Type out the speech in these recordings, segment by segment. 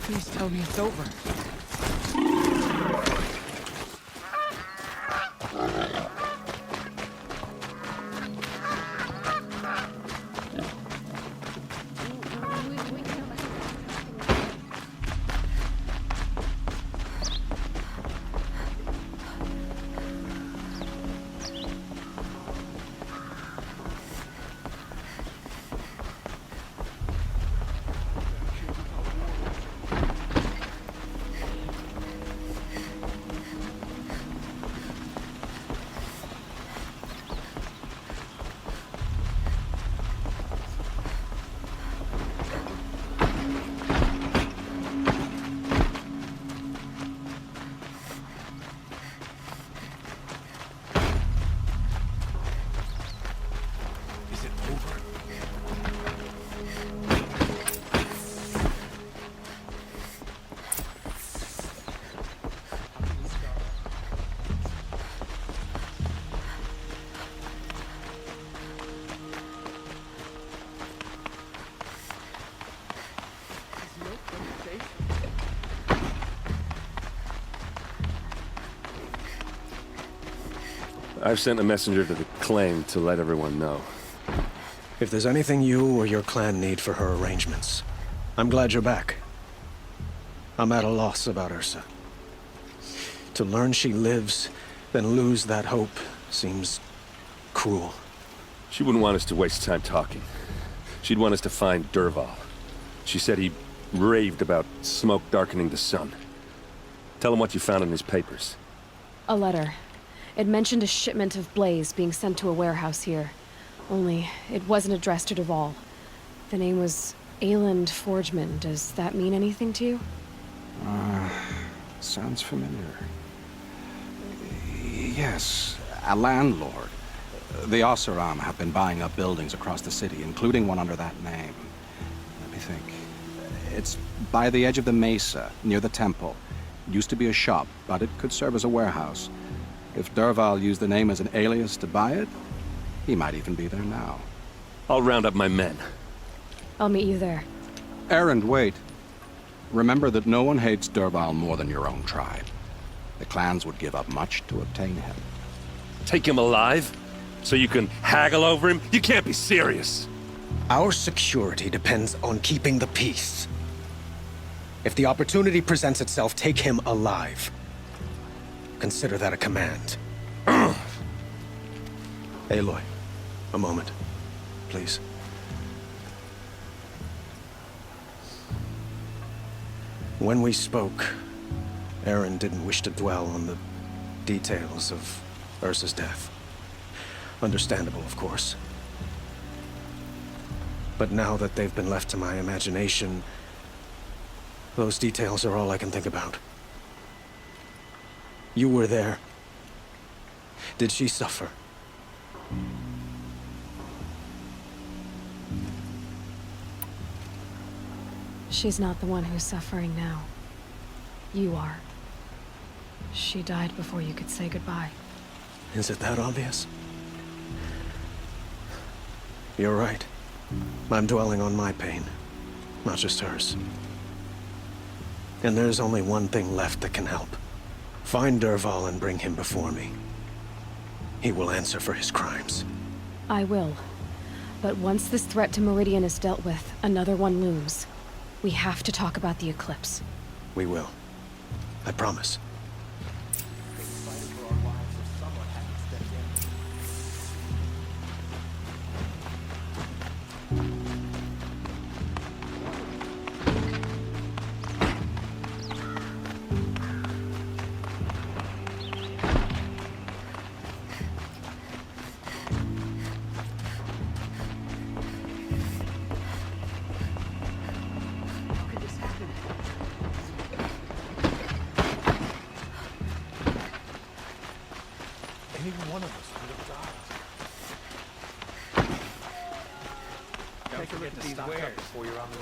Please tell me it's over. I've sent a messenger to the claim to let everyone know. If there's anything you or your clan need for her arrangements, I'm glad you're back. I'm at a loss about Ursa. To learn she lives, then lose that hope, seems cruel. She wouldn't want us to waste time talking. She'd want us to find Dervahl. She said he raved about smoke darkening the sun. Tell him what you found in his papers. A letter. It mentioned a shipment of blaze being sent to a warehouse here. Only, it wasn't addressed to Dervahl. The name was Ayland Forgeman. Does that mean anything to you? Sounds familiar. Yes, a landlord. The Oseram have been buying up buildings across the city, including one under that name. Let me think. It's by the edge of the mesa, near the temple. It used to be a shop, but it could serve as a warehouse. If Dervahl used the name as an alias to buy it, he might even be there now. I'll round up my men. I'll meet you there. Erend, wait. Remember that no one hates Dervahl more than your own tribe. The clans would give up much to obtain him. Take him alive? So you can haggle over him? You can't be serious. Our security depends on keeping the peace. If the opportunity presents itself, take him alive. Consider that a command. Aloy, a moment, please. When we spoke, Erend didn't wish to dwell on the details of Ursa's death. Understandable, of course. But now that they've been left to my imagination, those details are all I can think about. You were there. Did she suffer? She's not the one who's suffering now. You are. She died before you could say goodbye. Is it that obvious? You're right. I'm dwelling on my pain, not just hers. And there's only one thing left that can help. Find Dervahl and bring him before me. He will answer for his crimes. I will. But once this threat to Meridian is dealt with, another one looms. We have to talk about the eclipse. We will. I promise.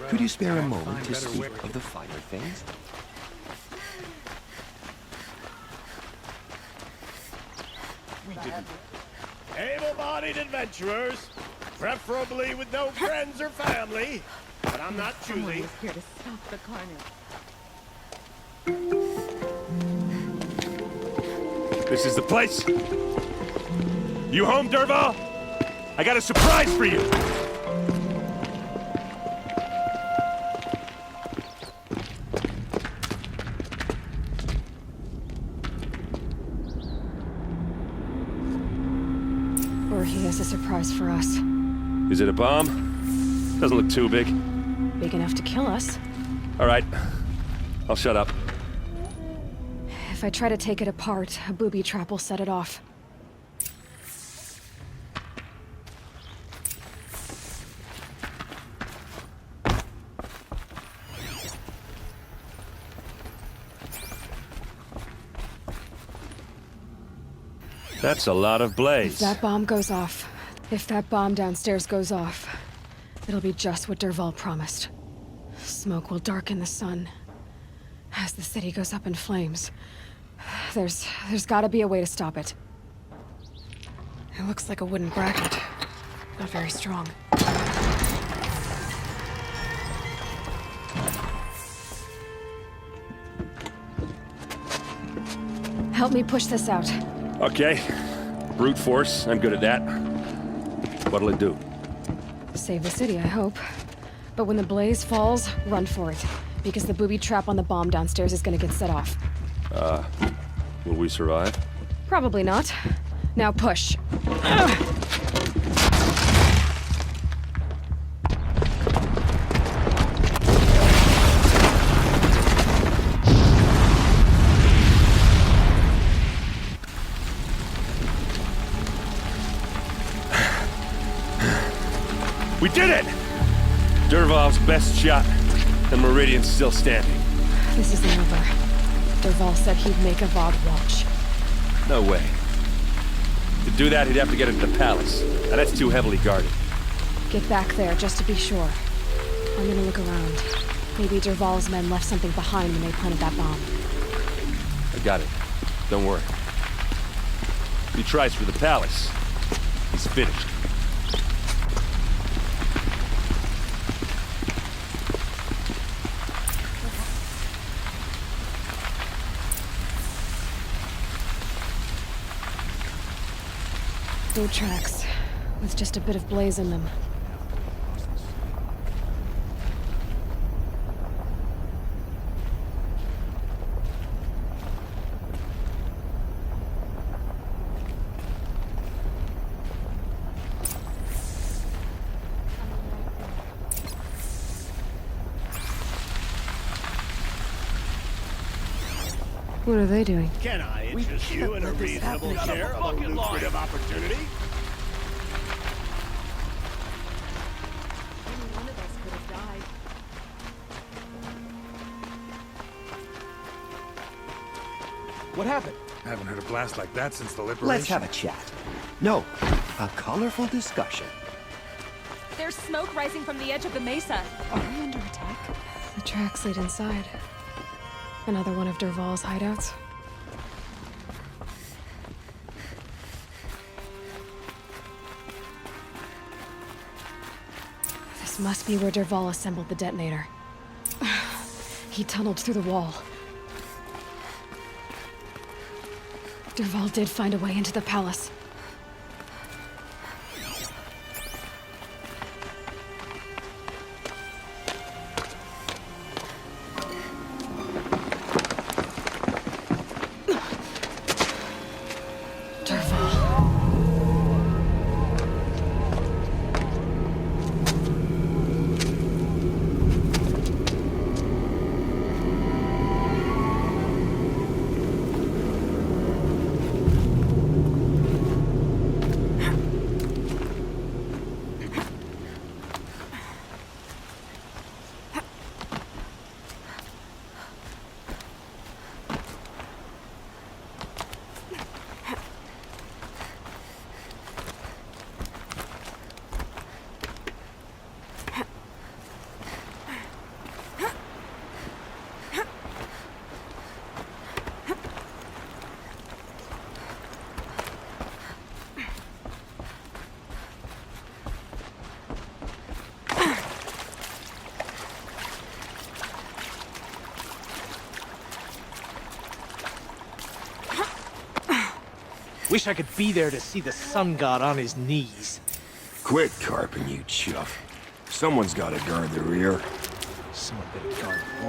Could you spare a moment to speak of the finer things? Able-bodied adventurers, preferably with no friends or family, but I'm not choosy. Someone is here to stop the carnage. This is the place. You home, Dervahl? I got a surprise for you. Or he has a surprise for us. Is it a bomb? Doesn't look too big. Big enough to kill us. All right. I'll shut up. If I try to take it apart, a booby trap will set it off. That's a lot of blaze. If that bomb goes off, if that bomb downstairs goes off, it'll be just what Dervahl promised. Smoke will darken the sun. As the city goes up in flames, there's gotta be a way to stop it. It looks like a wooden bracket. Not very strong. Help me push this out. Okay. Brute force, I'm good at that. What'll it do? Save the city, I hope. But when the blaze falls, run for it. Because the booby trap on the bomb downstairs is gonna get set off. Will we survive? Probably not. Now push. We did it! Dervahl's best shot, and Meridian's still standing. This isn't over. Dervahl said he'd make a VOD watch. No way. To do that, he'd have to get into the palace, and that's too heavily guarded. Get back there, just to be sure. I'm gonna look around. Maybe Dervahl's men left something behind when they planted that bomb. I got it. Don't worry. If he tries for the palace, he's finished. Boat tracks, with just a bit of blaze in them. What are they doing? Can I interest you in a reasonable share of a lucrative opportunity? What happened? I haven't heard a blast like that since the liberation. Let's have a chat. No, a colorful discussion. There's smoke rising from the edge of the mesa. Are we under attack? The tracks lead inside. Another one of Dervahl's hideouts. This must be where Dervahl assembled the detonator. He tunneled through the wall. Dervahl did find a way into the palace. Wish I could be there to see the sun god on his knees. Quit carping, you chuff. Someone's gotta guard the rear. Someone better guard the rear.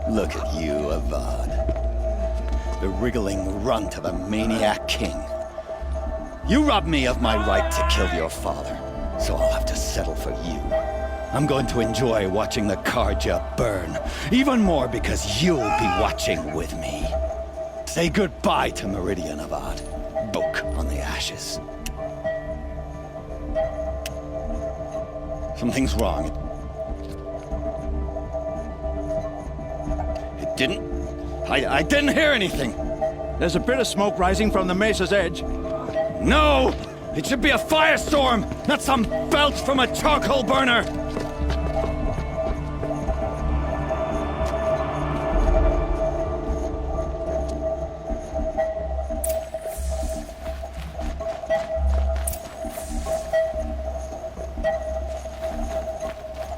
Look at you, Avad. The wriggling runt of a maniac king. You robbed me of my right to kill your father, so I'll have to settle for you. I'm going to enjoy watching the Carja burn, even more because you'll be watching with me. Say goodbye to Meridian, Avad. Boke on the ashes. Something's wrong. I didn't hear anything. There's a bit of smoke rising from the mesa's edge. No! It should be a firestorm, not some belch from a charcoal burner!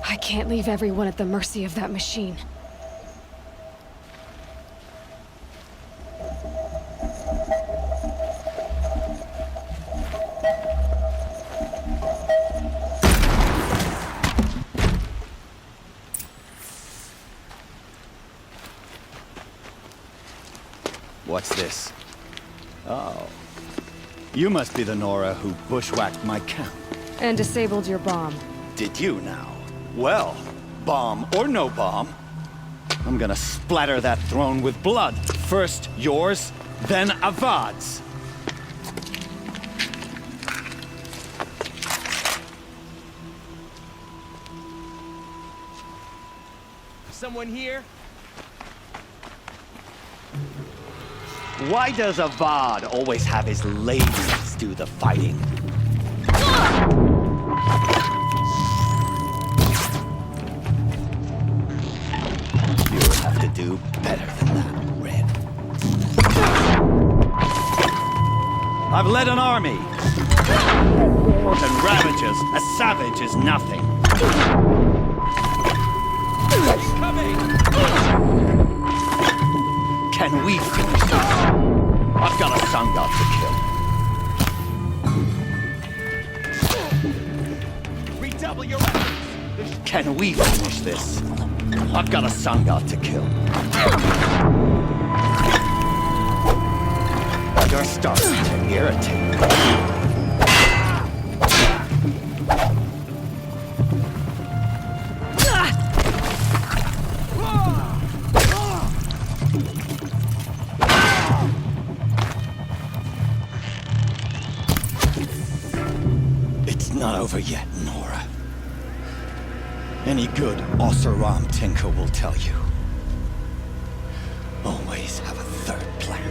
I can't leave everyone at the mercy of that machine. What's this? Oh. You must be the Nora who bushwhacked my camp. And disabled your bomb. Did you now? Well, bomb or no bomb, I'm gonna splatter that throne with blood. First yours, then Avad's. Someone here? Why does Avad always have his ladies do the fighting? You'll have to do better than that, Red. I've led an army. And ravages, a savage is nothing. Can we finish this? I've got a sun god to kill. Redouble your efforts! Can we finish this? I've got a sun god to kill. You're starting to irritate me. Not over yet, Nora. Any good Oseram tinker will tell you. Always have a third plan.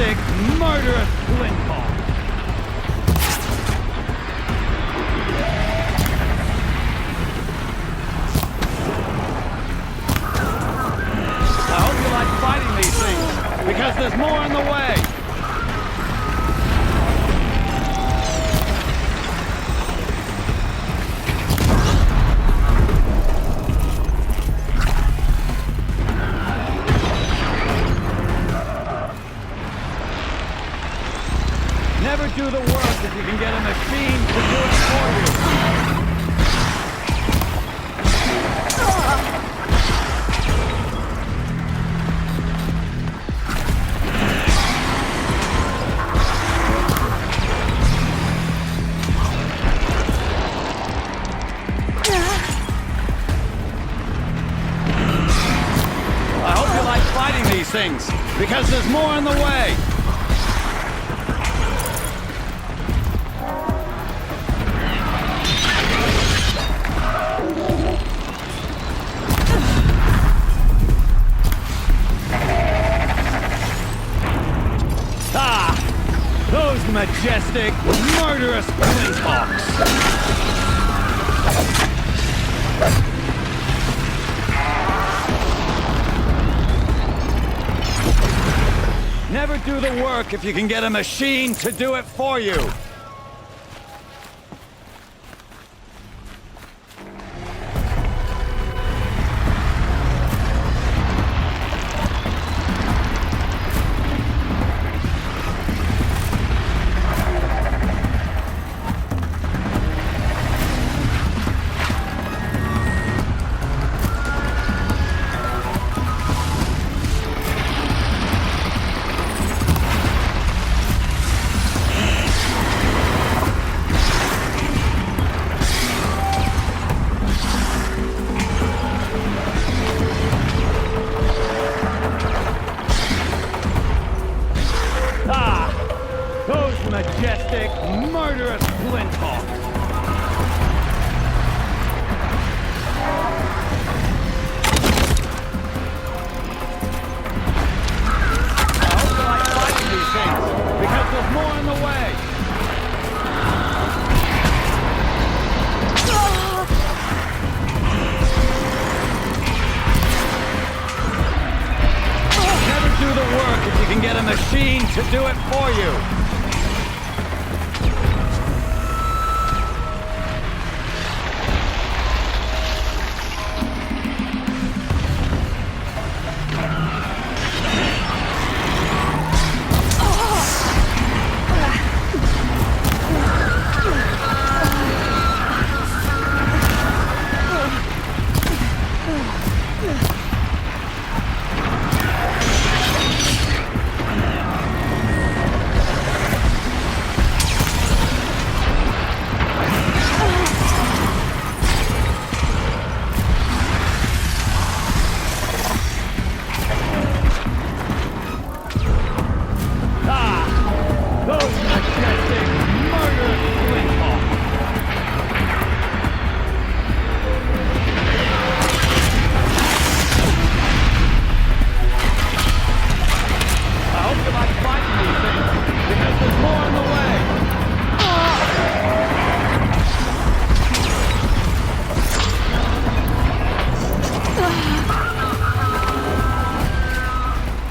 majestic, murderous flintlock. I hope you like fighting these things, because there's more on the way. Never do the work if you can get a machine to do it for you. I hope you like fighting these things, because there's more on the way. Those majestic, murderous flinthawks! Never do the work if you can get a machine to do it for you. Majestic, murderous flinthawks! I hope you like fighting these things, because there's more on the way! Never do the work if you can get a machine to do it for you!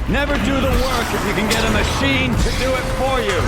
Never do the work if you can get a machine to do it for you.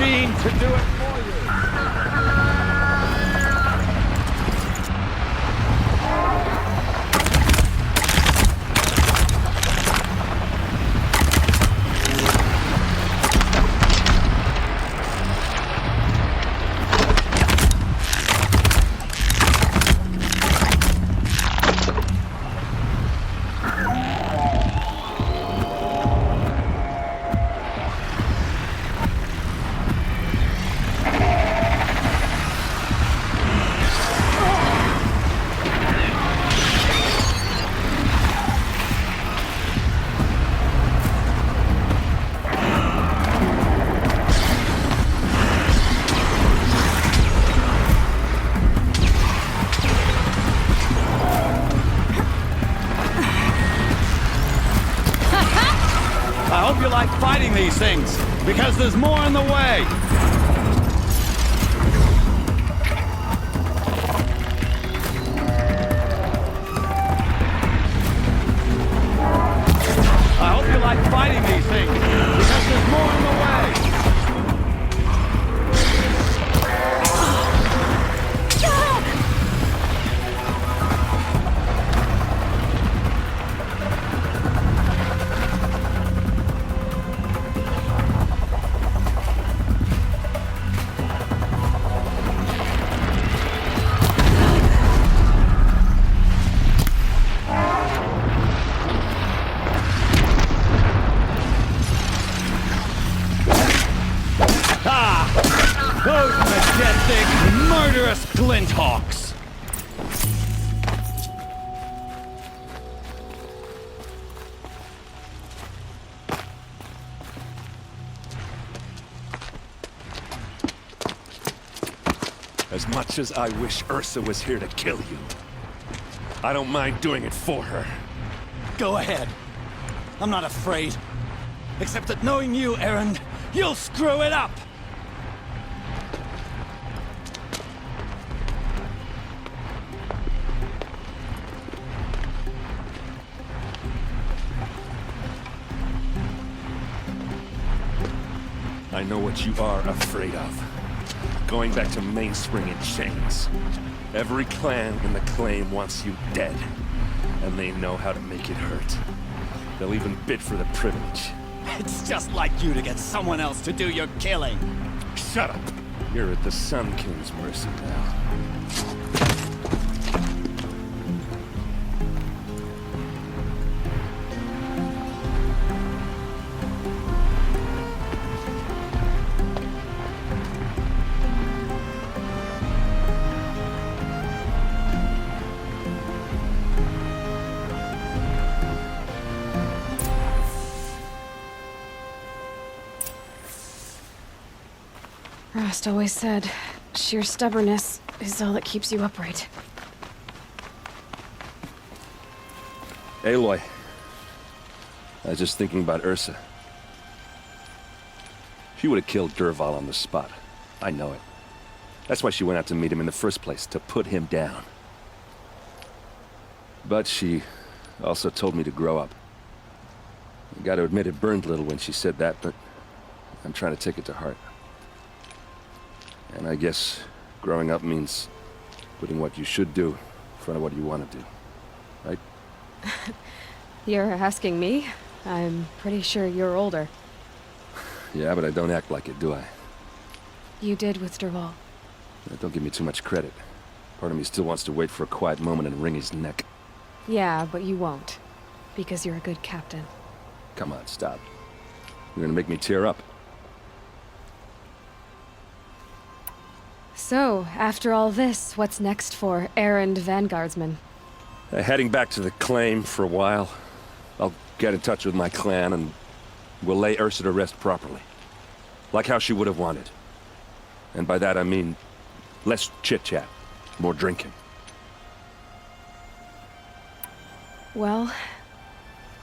machine to do it for you. I hope you like fighting these things, because there's more in the way. I hope you like fighting these things, because there's more in the way. Those majestic, murderous glinthawks! As much as I wish Ursa was here to kill you, I don't mind doing it for her. Go ahead. I'm not afraid. Except that knowing you, Erend, you'll screw it up! I know what you are afraid of. Going back to Mainspring in chains. Every clan in the claim wants you dead. And they know how to make it hurt. They'll even bid for the privilege. It's just like you to get someone else to do your killing. Shut up! You're at the Sun King's mercy now. Rost always said, sheer stubbornness is all that keeps you upright. Aloy. I was just thinking about Ursa. She would have killed Dervahl on the spot. I know it. That's why she went out to meet him in the first place, to put him down. But she also told me to grow up. I gotta admit it burned a little when she said that, but I'm trying to take it to heart. And I guess growing up means putting what you should do in front of what you want to do, right? You're asking me? I'm pretty sure you're older. Yeah, but I don't act like it, do I? You did with Dervahl. Don't give me too much credit. Part of me still wants to wait for a quiet moment and wring his neck. Yeah, but you won't. Because you're a good captain. Come on, stop. You're gonna make me tear up. So, after all this, what's next for Erend Vanguardsman? Heading back to the claim for a while. I'll get in touch with my clan and we'll lay Ursa to rest properly. Like how she would have wanted. And by that I mean less chit-chat, more drinking. Well...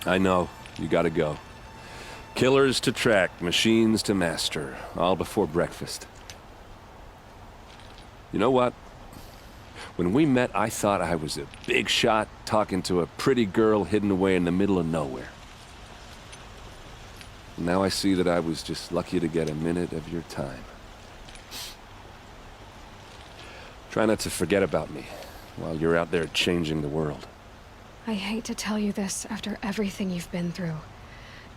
I know, you gotta go. Killers to track, machines to master, all before breakfast. You know what? When we met, I thought I was a big shot talking to a pretty girl hidden away in the middle of nowhere. Now I see that I was just lucky to get a minute of your time. Try not to forget about me while you're out there changing the world. I hate to tell you this after everything you've been through,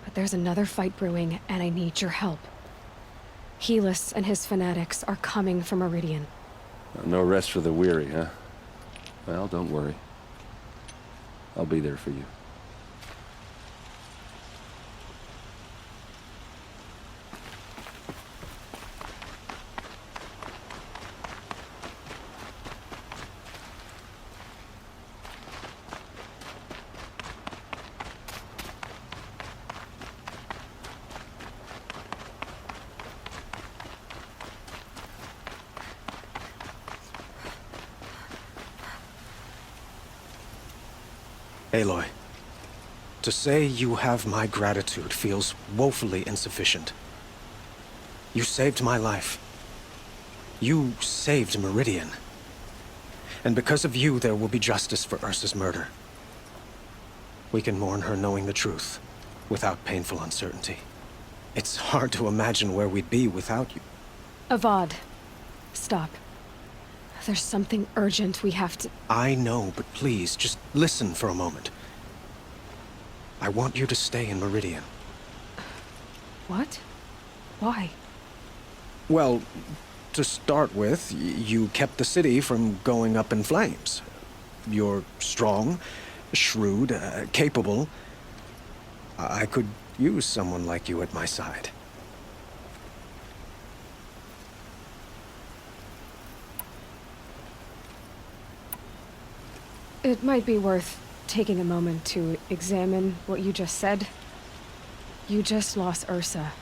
but there's another fight brewing, and I need your help. Helis and his fanatics are coming for Meridian. No rest for the weary, huh? Well, don't worry. I'll be there for you. Aloy, to say you have my gratitude feels woefully insufficient. You saved my life. You saved Meridian. And because of you, there will be justice for Ursa's murder. We can mourn her knowing the truth, without painful uncertainty. It's hard to imagine where we'd be without you. Avad, stop. There's something urgent we have to... I know, but please, just listen for a moment. I want you to stay in Meridian. What? Why? Well, to start with, you kept the city from going up in flames. You're strong, shrewd, capable. I could use someone like you at my side. It might be worth taking a moment to examine what you just said. You just lost Ursa,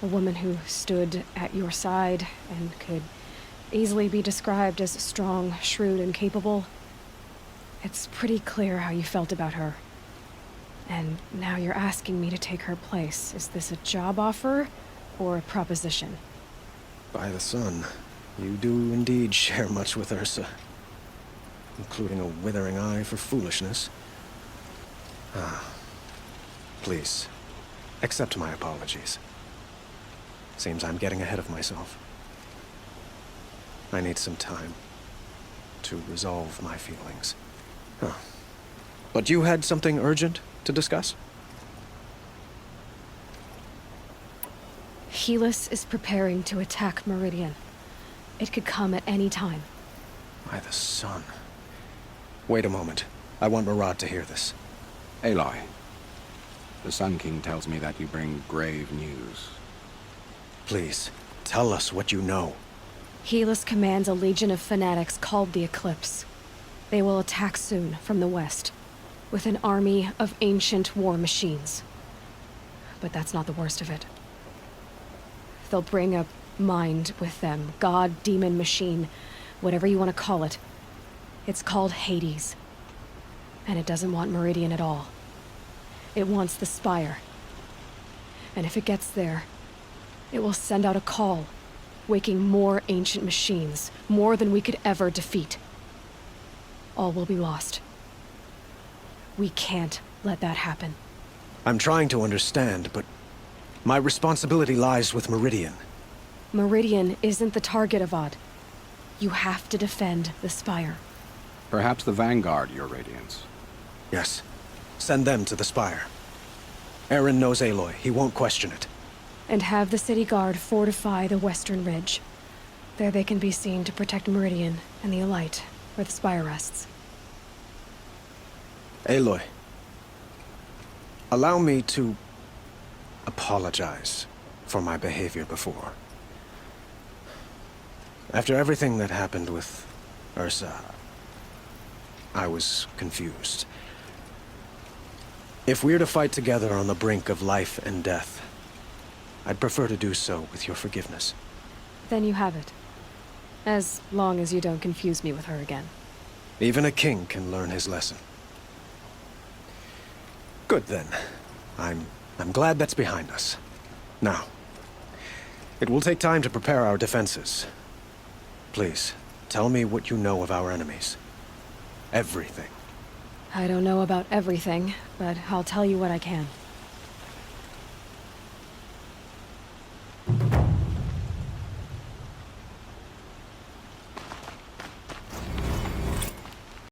a woman who stood at your side and could easily be described as strong, shrewd, and capable. It's pretty clear how you felt about her. And now you're asking me to take her place. Is this a job offer or a proposition? By the sun, you do indeed share much with Ursa. Including a withering eye for foolishness. Please, accept my apologies. Seems I'm getting ahead of myself. I need some time to resolve my feelings. But you had something urgent to discuss? Helis is preparing to attack Meridian. It could come at any time. By the sun. Wait a moment. I want Murad to hear this. Aloy, the Sun King tells me that you bring grave news. Please, tell us what you know. Helis commands a legion of fanatics called the Eclipse. They will attack soon from the west, with an army of ancient war machines. But that's not the worst of it. They'll bring a mind with them, god, demon, machine, whatever you want to call it. It's called Hades. And it doesn't want Meridian at all. It wants the Spire. And if it gets there, it will send out a call, waking more ancient machines, more than we could ever defeat. All will be lost. We can't let that happen. I'm trying to understand, but my responsibility lies with Meridian. Meridian isn't the target, Avad. You have to defend the Spire. Perhaps the Vanguard, Your Radiance. Yes. Send them to the Spire. Eren knows Aloy. He won't question it. And have the City Guard fortify the western ridge. There they can be seen to protect Meridian and the Elite, where the Spire rests. Aloy, allow me to apologize for my behavior before. After everything that happened with Ursa, I was confused. If we're to fight together on the brink of life and death, I'd prefer to do so with your forgiveness. Then you have it. As long as you don't confuse me with her again. Even a king can learn his lesson. Good then. I'm glad that's behind us. Now, it will take time to prepare our defenses. Please, tell me what you know of our enemies. Everything. I don't know about everything, but I'll tell you what I can.